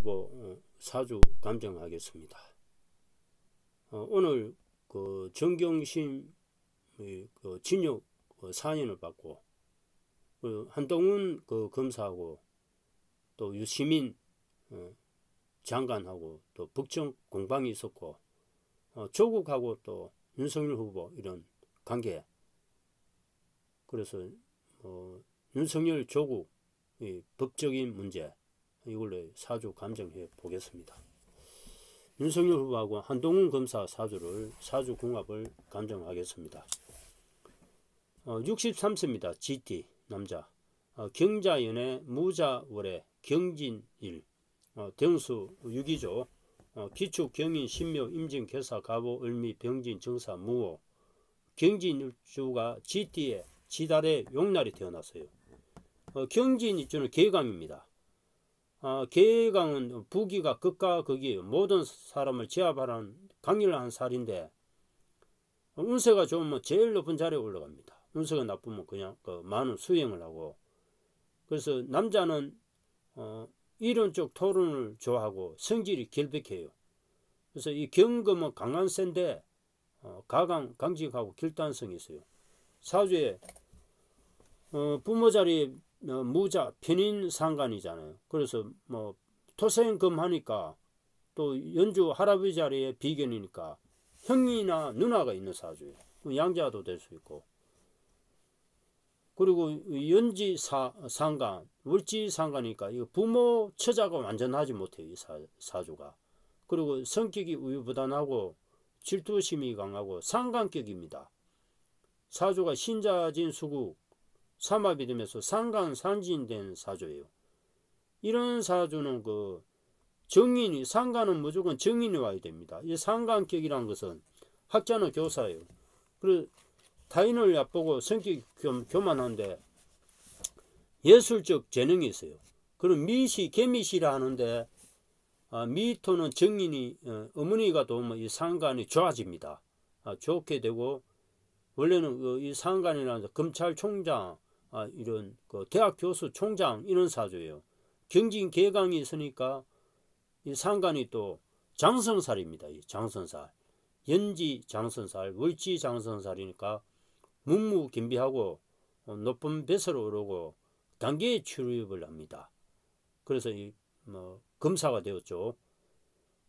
후보 사주 감정하겠습니다. 오늘 그 정경심 그 징역 4년을 받고 한동훈 그 검사하고 또 유시민 장관하고 또 북청 공방이 있었고 조국하고 또 윤석열 후보 이런 관계. 그래서 윤석열 조국 법적인 문제 이걸로 사주 감정해 보겠습니다. 윤석열 후보하고 한동훈 검사 사주 궁합을 감정하겠습니다. 63세입니다. GT 남자. 경자연애 무자월에 경진일. 대운수 유기조. 기축 경인 신묘 임진 개사 가보 을미 병진 정사 무호. 경진일주가 GT에 지달에 용날이 태어났어요. 경진일주는 계강입니다. 계강은 부기가 극과 극이에요. 모든 사람을 제압하는 강렬한 살인데 운세가 좋으면 제일 높은 자리에 올라갑니다. 운세가 나쁘면 그냥 많은 수행을 하고. 그래서 남자는 이론적 토론을 좋아하고 성질이 결백해요. 그래서 이 경금은 강한 센데 가강 강직하고 결단성이 있어요. 사주에 부모 자리에 무자 편인 상관이잖아요. 그래서 토생금 하니까 또 연주 할아버지 자리에 비견이니까 형이나 누나가 있는 사주예요. 양자도 될 수 있고. 그리고 연지 상관, 월지 상관이니까 이거 부모 처자가 완전하지 못해요. 이 사주가. 그리고 성격이 우유부단하고 질투심이 강하고 상관격입니다. 사주가 신자진 수국 삼합이 되면서 상간상진된 사주예요. 이런 사주는 정인이 상간은 무조건 정인이 와야 됩니다. 이 상간격이란 것은 학자는 교사예요. 그리고 타인을 얕보고 성격이 교만한데 예술적 재능이 있어요. 그럼 미시 개미시라 하는데 미토는 정인이 어머니가 도우면 이 상간이 좋아집니다. 좋게 되고 원래는 이 상간이라는 검찰총장 이런 대학 교수 총장 이런 사주예요. 경진 계강이 있으니까 이 상관이 또 장성살입니다. 이 장성살. 연지 장성살, 월지 장성살이니까 문무긴비하고 높은 뱃으로 오르고 단계에 출입을 합니다. 그래서 검사가 되었죠.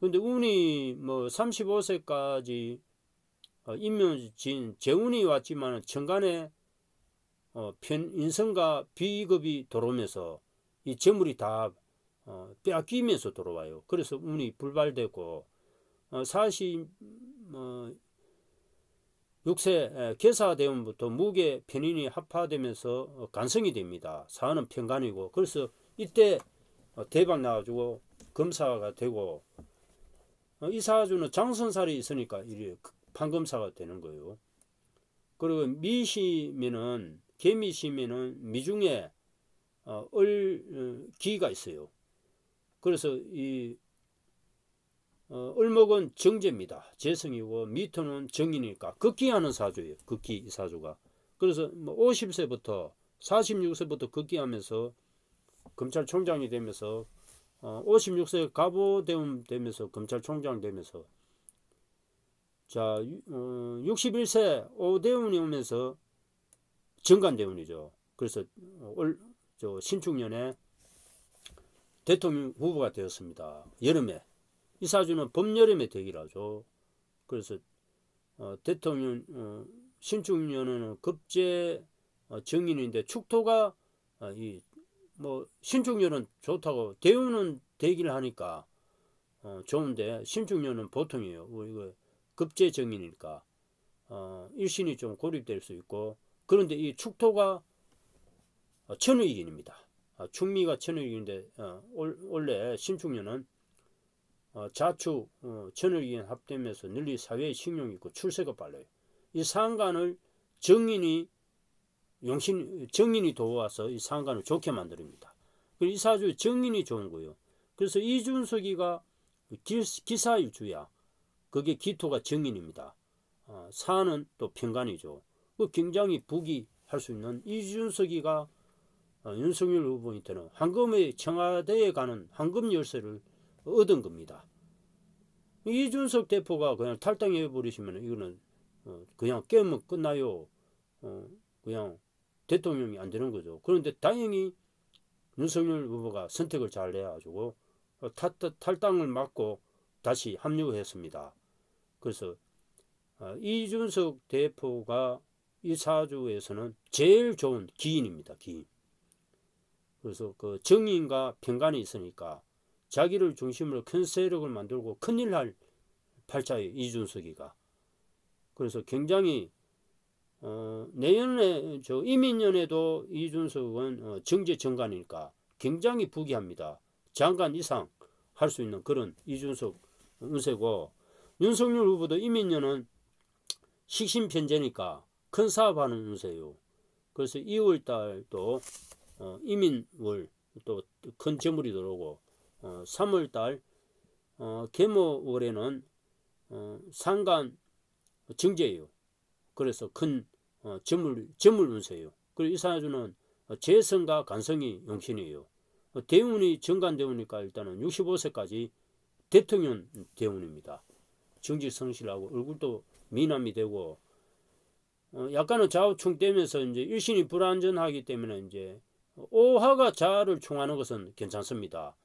근데 운이 35세까지 인묘진 재운이 왔지만 천간에 인성과 비급이 들어오면서 이 재물이 다 빼앗기면서 들어와요. 그래서 운이 불발되고 46세 개사대운부터 무게 편인이 합파되면서 간성이 됩니다. 사는 편간이고. 그래서 이때 대박 나가지고 검사가 되고 이 사주는 장선살이 있으니까 이게 판검사가 되는 거예요. 그리고 미시면은 개미시면은 미중에 을기가 있어요. 그래서 이 을목은 정제입니다. 재성이고 미토는 정인이니까 극기하는 사주예요. 극기 이 사주가. 그래서 50세부터 46세부터 극기하면서 검찰총장이 되면서 56세 가보대운 되면서 검찰총장 되면서 자 61세 오대운이 오면서 정관대운이죠. 그래서 신축년에 대통령 후보가 되었습니다. 여름에. 이 사주는 봄여름에 되기로 하죠. 그래서 대통령 신축년에는 급제 정인인데 축토가 신축년은 좋다고 대운은 되기를 하니까 좋은데 신축년은 보통이에요. 이거 급제 정인이니까 일신이 좀 고립될 수 있고. 그런데 이 축토가 천의인입니다. 축미가 천의인인데 원래 신축년은 자축 천의인 합되면서 널리 사회의 신용이 있고 출세가 빨라요. 이 상관을 정인이 도와서 이 상관을 좋게 만듭니다. 그리고 이 사주에 정인이 좋은 거예요. 그래서 이준석이가 기사일주야. 그게 기토가 정인입니다. 사는 또 편간이죠. 굉장히 부귀할 수 있는 이준석이가 윤석열 후보한테는 황금의 청와대에 가는 황금 열쇠를 얻은 겁니다. 이준석 대표가 그냥 탈당해 버리시면 이거는 그냥 게임은 끝나요. 그냥 대통령이 안 되는 거죠. 그런데 다행히 윤석열 후보가 선택을 잘 해가지고 탈당을 막고 다시 합류했습니다. 그래서 이준석 대표가 이 사주에서는 제일 좋은 기인입니다. 기인. 그래서 그 정의인과 편간이 있으니까 자기를 중심으로 큰 세력을 만들고 큰일 날 팔자예요. 이준석이가. 그래서 굉장히 내년에 이민년에도 이준석은 정제정관이니까 굉장히 부귀합니다. 장관 이상 할 수 있는 그런 이준석 운세고, 윤석열 후보도 이민년은 식신편제니까 큰 사업하는 운세요. 그래서 2월달 또 이민월 또 큰 재물이 들어오고 3월달 계모월에는 상간 정제예요. 그래서 큰 재물 운세예요. 그리고 이 사주는 재성과 간성이 용신이에요. 대운이 정간대운이니까 일단은 65세까지 대통령 대운입니다. 정직성실하고 얼굴도 미남이 되고 약간은 좌우충되면서 이제 일신이 불안전하기 때문에 이제 오화가 자를 충하는 것은 괜찮습니다.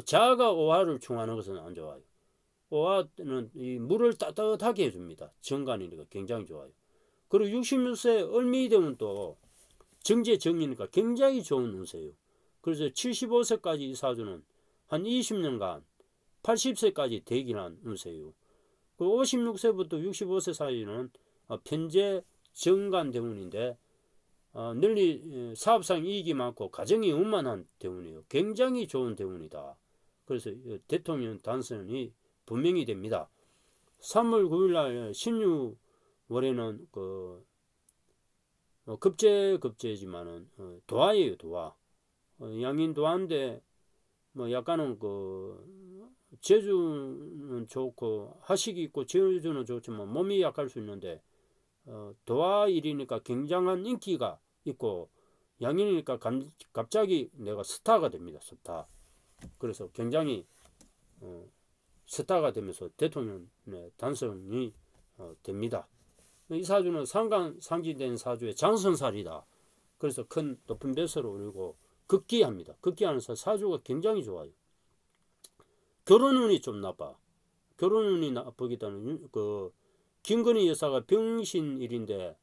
자가 오화를 충하는 것은 안 좋아요. 오화는 이 물을 따뜻하게 해줍니다. 정간이니까 굉장히 좋아요. 그리고 66세 을미대운 또 정제정이니까 굉장히 좋은 운세예요. 그래서 75세까지 이 사주는 한 20년간 80세까지 대기한 운세예요. 그 56세부터 65세 사이는 편제 정간 대운인데 널리 사업상 이익이 많고 가정이 원만한 대운이에요. 굉장히 좋은 대운이다. 그래서 대통령 당선이 분명히 됩니다. 3월 9일날 신유월에는 그 급제지만은 도화예요. 도화. 양인 도화인데 뭐 약간은 그 제주는 좋고 하식이 있고 제주는 좋지만 몸이 약할 수 있는데 도화일이니까 굉장한 인기가 있고 양인이니까 갑자기 내가 스타가 됩니다. 스타. 그래서 굉장히 스타가 되면서 대통령 당선이 됩니다. 이 사주는 상간 상지된 사주의 장선살이다. 그래서 큰 높은 벼슬을 올리고 극기합니다. 극기하는 사주가 굉장히 좋아요. 결혼운이 좀 나빠. 결혼운이 나쁘기보다는 그 김건희 여사가 병신일인데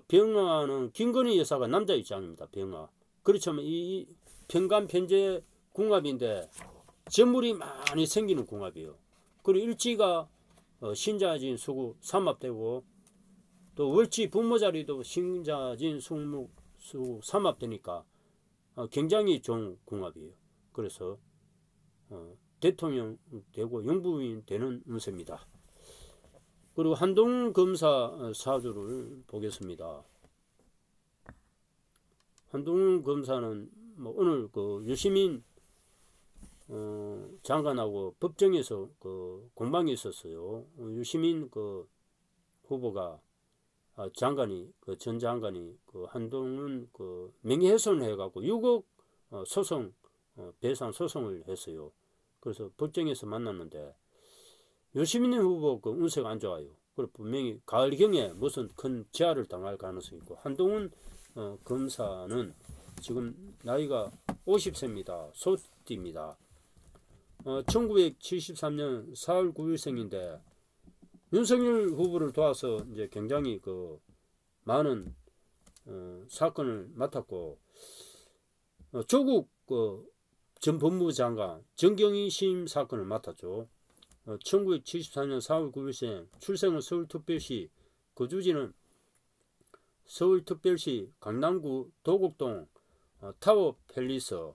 병화는 김건희 여사가 남자 입장입니다. 병화. 그렇지만 이 편간 편제 궁합인데 재물이 많이 생기는 궁합이에요. 그리고 일지가 신자진 수구 삼합되고 또 월지 분모 자리도 신자진 수목 수 삼합되니까 굉장히 좋은 궁합이에요. 그래서 대통령 되고 영부인 되는 운세입니다. 그리고 한동훈 검사 사주를 보겠습니다. 한동훈 검사는 뭐 오늘 그 유시민 장관하고 법정에서 그 공방이 있었어요. 유시민 그 후보가 장관이 그 전 장관이 그 한동훈 그 명예훼손을 해갖고 6억 소송 배상 소송을 했어요. 그래서 법정에서 만났는데 유시민 후보 그 운세가 안 좋아요. 그리고 분명히 가을경에 무슨 큰 재해를 당할 가능성이 있고 한동훈 검사는 지금 나이가 50세입니다. 소띠입니다. 1973년 4월 9일생인데 윤석열 후보를 도와서 이제 굉장히 그 많은 사건을 맡았고 조국 전 법무장관 정경희 시임 사건을 맡았죠. 1974년 4월 9일생, 출생은 서울특별시, 거주지는 서울특별시 강남구 도곡동 타워 팰리스,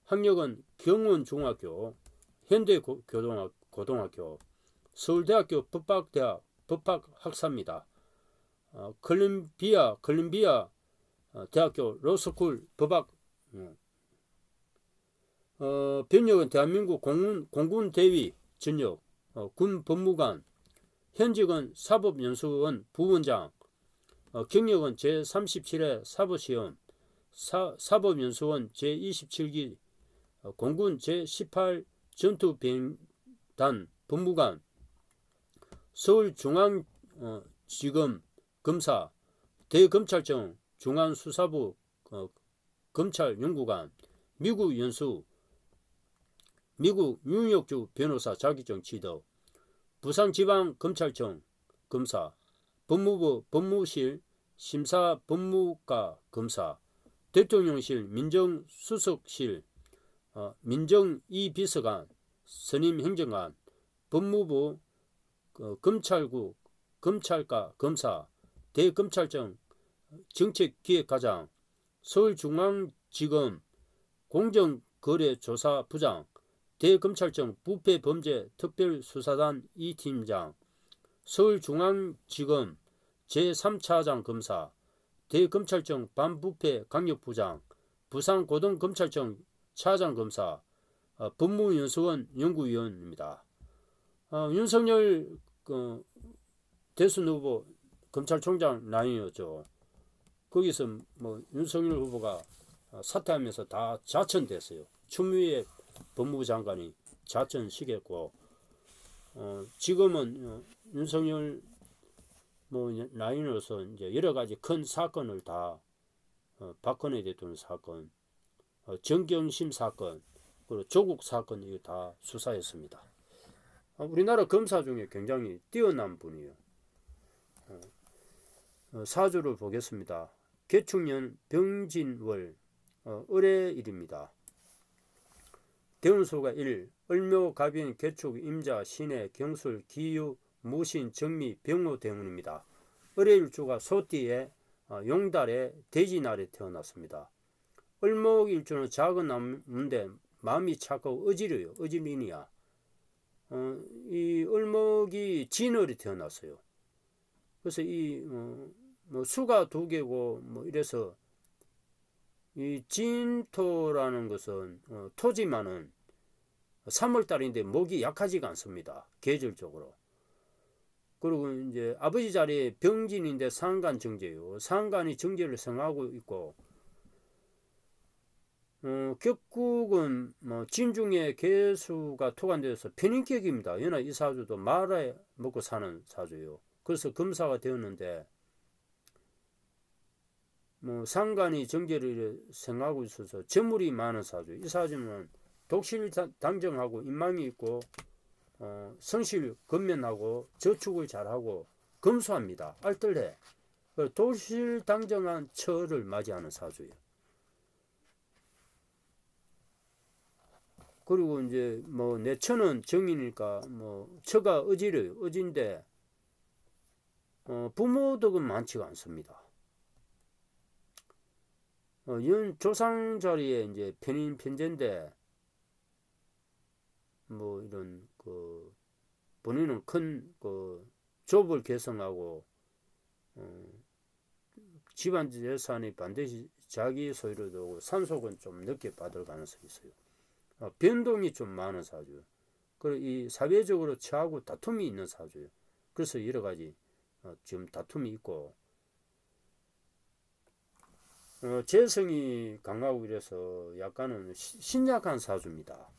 학력은 경원중학교, 현대고등학교, 서울대학교 법학대학 법학학사입니다. 콜ум비아 대학교 로스쿨 법학 병력은 대한민국 공군대위 전역, 군 법무관, 현직은 사법연수원 부원장, 경력은 제37회 사법시험, 사법연수원 제27기, 공군 제18 전투비행단 법무관, 서울중앙지검 검사, 대검찰청 중앙수사부 검찰연구관, 미국 연수, 미국 뉴욕주 변호사 자격증 취득, 부산지방검찰청 검사, 법무부 법무실 심사법무과 검사, 대통령실 민정수석실 민정이비서관, 선임행정관, 법무부 검찰국 검찰과 검사, 대검찰청 정책기획과장, 서울중앙지검 공정거래조사부장, 대검찰청 부패범죄특별수사단 2팀장, 서울중앙지검 제3차장 검사, 대검찰청 반부패강력부장, 부산고등검찰청 차장검사, 법무연수원 연구위원입니다. 윤석열 대선 후보 검찰총장 라인이었죠. 거기서 뭐 윤석열 후보가 사퇴하면서 다 자천됐어요. 추미애 법무부 장관이 자천시켰고, 지금은 윤석열 뭐 라인으로서 이제 여러 가지 큰 사건을 다 박근혜 대통령 사건, 정경심 사건, 그리고 조국 사건 이거 다 수사했습니다. 우리나라 검사 중에 굉장히 뛰어난 분이에요. 사주를 보겠습니다. 개축년 병진월 을해일입니다. 대운수가 1, 을묘, 갑인, 개축, 임자, 신해, 경술, 기유, 무신, 정미, 병호 대운입니다. 을해일주가 소띠에 용달에 돼지날에 태어났습니다. 을목일주는 작은 나무인데 마음이 착하고 어지러요. 어지린이야. 이 을목이 진월에 태어났어요. 그래서 이 뭐 수가 2개고 뭐 이래서 이 진토라는 것은 토지만은 3월달인데 목이 약하지가 않습니다. 계절적으로. 그리고 이제 아버지 자리에 병진인데 상간 정제요. 상간이 정제를 성하고 있고, 격국은 뭐 진중에 개수가 토관되어서 편인격입니다. 연하 이 사주도 말에 먹고 사는 사주요. 그래서 검사가 되었는데, 뭐 상간이 정제를 생하고 있어서 재물이 많은 사주. 이 사주는 독실 당정하고 인망이 있고 성실 건면하고 저축을 잘하고 검소합니다. 알뜰해. 독실 당정한 처를 맞이하는 사주예요. 그리고 이제 뭐 내 처는 정이니까 뭐 처가 어지러요. 어진데 부모덕은 많지가 않습니다. 조상 자리에 이제 편인 편제인데 뭐 이런 본인은 큰 조업을 개성하고 집안 재산이 반드시 자기 소유로 되고 산속은 좀 늦게 받을 가능성이 있어요. 변동이 좀 많은 사주. 그리고 이 사회적으로 처하고 다툼이 있는 사주예요. 그래서 여러 가지 지금 다툼이 있고 재성이 강하고 이래서 약간은 신약한 사주입니다.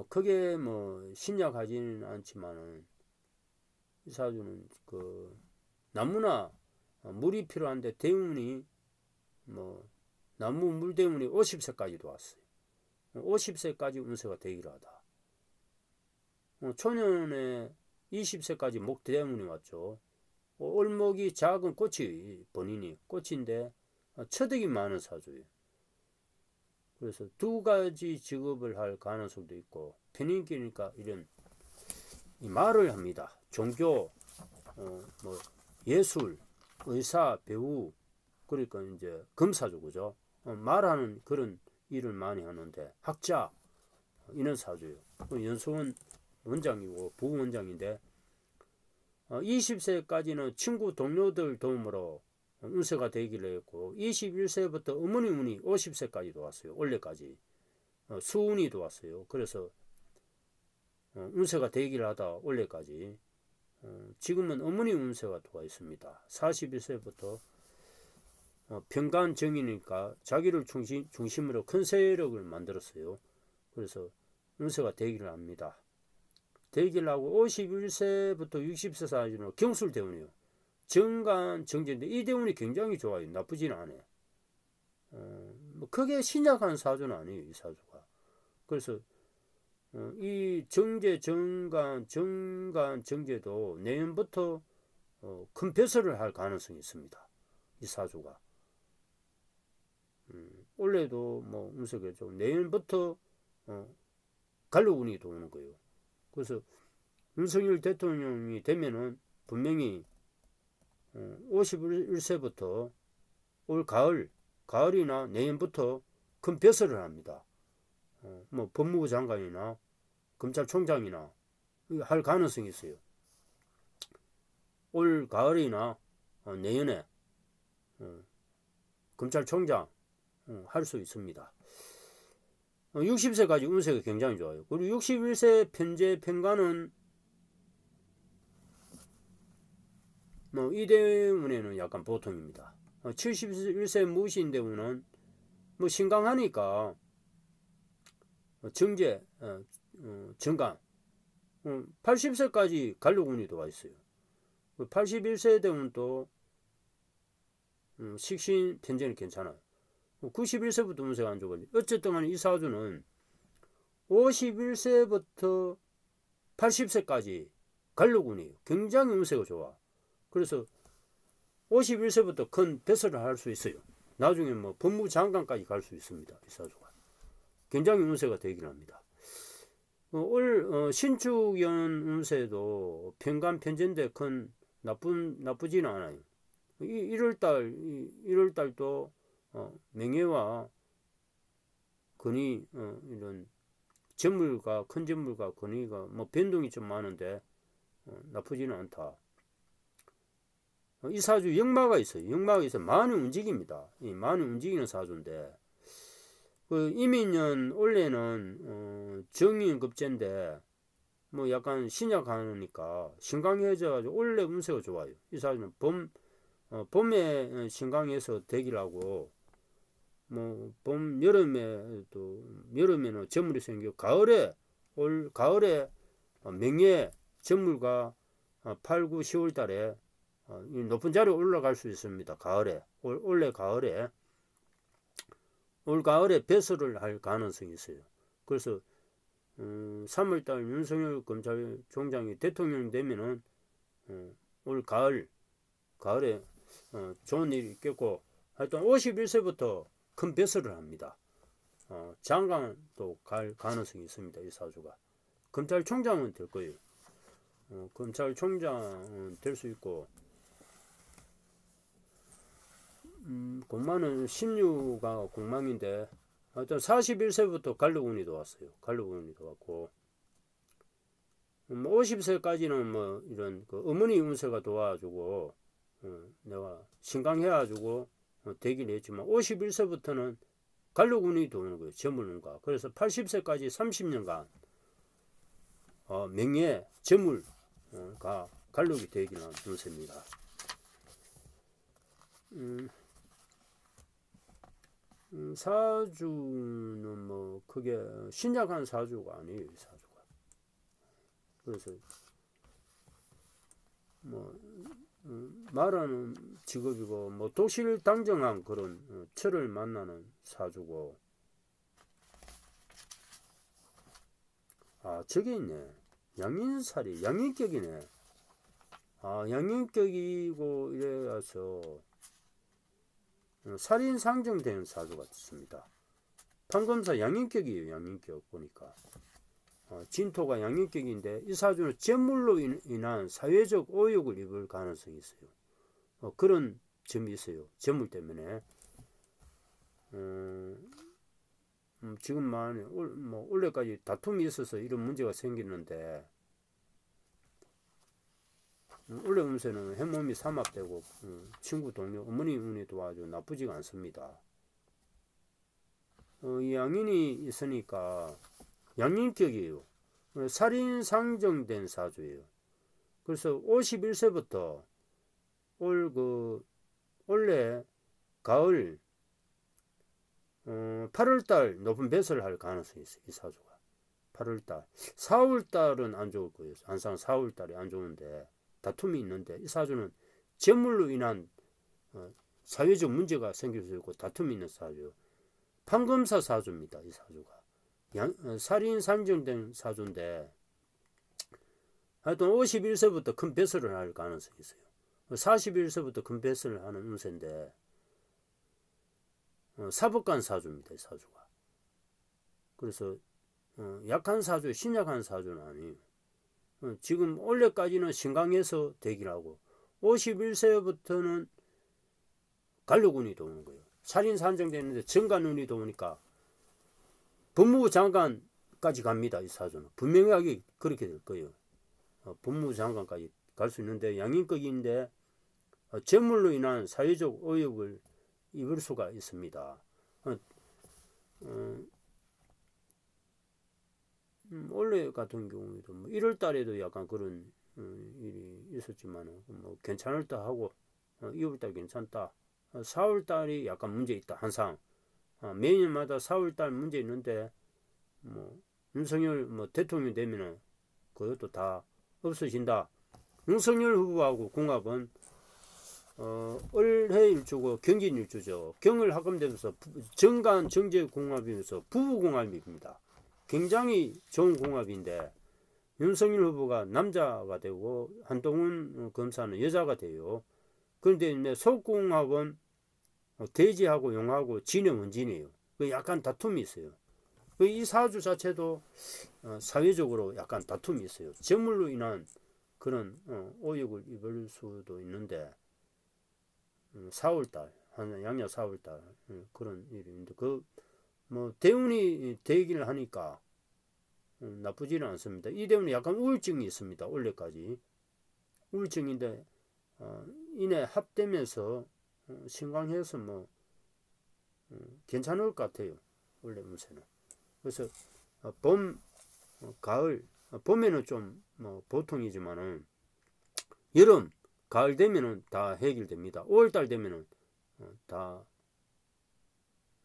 크게 뭐 신약하지는 않지만은 이 사주는 나무나 물이 필요한데 대운이 뭐 나무 물 대운이 50세까지도 왔어요. 50세까지 운세가 되기로 하다. 초년에 20세까지 목 대운이 왔죠. 을목이 작은 꽃이 본인이 꽃인데 처득이 많은 사주예요. 그래서 2가지 직업을 할 가능성도 있고 편인기니까 이런 말을 합니다. 종교, 뭐 예술, 의사, 배우, 그러니까 이제 검사죠, 그죠? 말하는 그런 일을 많이 하는데 학자 이런 사주예요. 연수원 원장이고 부원장인데 20세까지는 친구 동료들 도움으로 운세가 되기로 했고 21세부터 어머니 운이 50세까지도 왔어요. 원래까지 수운이도 왔어요. 그래서 운세가 되기를 하다 원래까지 지금은 어머니 운세가 들어와 있습니다. 41세부터 평간정이니까 자기를 중심으로 큰 세력을 만들었어요. 그래서 운세가 되기를 합니다. 되기를 하고 51세부터 60세 사이는 경술대운이에요. 정간 정제인데 이 대운이 굉장히 좋아요. 나쁘지는 않아요. 뭐 크게 신약한 사주는 아니에요. 이 사주가. 그래서 이 정제 정간 정제도 내년부터 큰 배설을 할 가능성이 있습니다. 이 사주가. 올해도 뭐 운세가 좀 내년부터 갈로운이 도는 거예요. 그래서 윤석열 대통령이 되면은 분명히 51세부터 올 가을이나 내년부터 큰 배설을 합니다. 뭐 법무부 장관이나 검찰총장이나 할 가능성이 있어요. 올 가을이나 내년에 검찰총장 할 수 있습니다. 60세까지 운세가 굉장히 좋아요. 그리고 61세 편제 편관은 이 대운에는 약간 보통입니다. 71세 무신 대운은 뭐 신강하니까 정제, 정간 80세까지 간록운이 들어와 있어요. 81세 대운도 식신 편제는 괜찮아요. 91세부터 운세가 안 좋거든요. 어쨌든 간에 이 사주는 51세부터 80세까지 간록운이에요. 굉장히 운세가 좋아. 그래서 51세부터 큰 배설을 할 수 있어요. 나중에 뭐 법무장관까지 갈 수 있습니다. 이 사주가. 굉장히 운세가 되긴 합니다. 올 신축연 운세도 편간 편제인데 큰 나쁘지는 않아요. 1월달도 명예와 건의 이런 재물과 큰 재물과 건의가 뭐 변동이 좀 많은데 나쁘지는 않다. 이 사주 역마가 있어요. 역마가 있어서 많이 움직입니다. 많이 움직이는 사주인데 그 이민년 원래는 정인급제인데 뭐 약간 신약하니까 신강해져가지고 원래 운세가 좋아요. 이 사주는 봄에 신강해서 되기라고 뭐 여름에는 재물이 생겨 올 가을에 명예 재물과 8, 9, 10월 달에 높은 자리에 올라갈 수 있습니다. 올 가을에 배설을 할 가능성이 있어요. 그래서 3월달 윤석열 검찰총장이 대통령 되면은 올 가을에 좋은 일이 있겠고 하여튼 51세부터 큰 배설을 합니다. 장관도 갈 가능성이 있습니다. 이 사주가. 검찰총장은 될 거예요. 검찰총장은 될 수 있고 공만은 16가 공망인데 하여튼 41세부터 간록운이 들어왔어요. 간록운이 들어왔고 50세까지는 뭐 이런 그 어머니 운세가 도와주고 내가 신강해가지고 되긴 했지만 51세부터는 간록운이 도는 거예요. 재물운과. 그래서 80세까지 30년간 명예, 재물가 간록이 되기는 운세입니다. 사주는 뭐 크게 신약한 사주가 아니에요. 이 사주가. 그래서 뭐 말하는 직업이고 뭐 독실당정한 그런 철을 만나는 사주고. 저게 있네. 양인살이 양인격이네. 양인격이고 이래서 살인 상정되는 사주 같습니다. 판검사 양인격이에요. 양인격 보니까 진토가 양인격인데 이 사주는 재물로 인한 사회적 오욕을 입을 가능성이 있어요. 그런 점이 있어요. 재물 때문에 지금만 뭐 원래까지 다툼이 있어서 이런 문제가 생기는데 원래 운세는 해몸이 삼합되고 친구 동료 어머니 운이 도와줘 나쁘지가 않습니다. 이 양인이 있으니까 양인격이에요. 살인 상정된 사주예요. 그래서 51세부터 원래 가을 8월달 높은 배설을 할 가능성이 있어요. 이 사주가 8월달 4월달은 안 좋을 거예요. 항상 4월달이 안 좋은데 다툼이 있는데 이 사주는 재물로 인한 사회적 문제가 생길 수 있고 다툼이 있는 사주, 판검사 사주입니다. 이 사주가 살인 산정된 사주인데 하여튼 51세부터 큰 배설을 할 가능성이 있어요. 41세부터 큰 배설을 하는 운세인데 사법관 사주입니다. 이 사주가. 그래서 약한 사주, 신약한 사주는 아니에요. 지금 원래까지는 신강에서 대기하고 51세부터는 간료군이 도는 거예요. 살인 산정되는데 정관운이 도니까 법무부 장관까지 갑니다. 이 사주는 분명하게 그렇게 될 거예요. 법무부 장관까지 갈 수 있는데 양인격인데 재물로 인한 사회적 의혹을 입을 수가 있습니다. 원래 같은 경우에도 뭐 1월 달에도 약간 그런 일이 있었지만 뭐 괜찮을 듯 하고 2월 달 괜찮다. 4월 달이 약간 문제 있다. 항상 매년마다 4월 달 문제 있는데 뭐 윤석열 뭐 대통령 되면은 그것도 다 없어진다. 윤석열 후보하고 궁합은 을해일주고 경진일주죠. 경을 합금되면서 정간 정제 궁합이면서 부부 궁합입니다. 굉장히 좋은 궁합인데 윤석열 후보가 남자가 되고 한동훈 검사는 여자가 돼요. 그런데 속궁합은 대지하고 용하고 진의 원진이에요. 약간 다툼이 있어요. 이 사주 자체도 사회적으로 약간 다툼이 있어요. 재물로 인한 그런 오역을 입을 수도 있는데 4월달 양력 4월달 그런 일이 있는데 뭐 대운이 되기를 하니까 나쁘지는 않습니다. 이 대운이 약간 우울증이 있습니다. 원래까지 우울증인데 이내 합되면서 신강해서 뭐 괜찮을 것 같아요. 원래 운세는. 그래서 봄, 가을, 봄에는 좀 뭐 보통이지만은 여름, 가을 되면은 다 해결됩니다. 5월달 되면은 다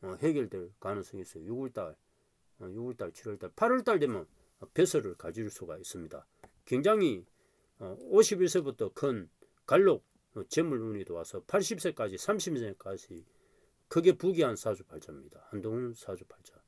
해결될 가능성이 있어요. 6월달, 7월달, 8월달 되면 배설을 가질 수가 있습니다. 굉장히 51세부터 큰 갈록 재물운이 들어와서 80세까지 30세까지 크게 부귀한 사주팔자입니다. 한동훈 사주팔자.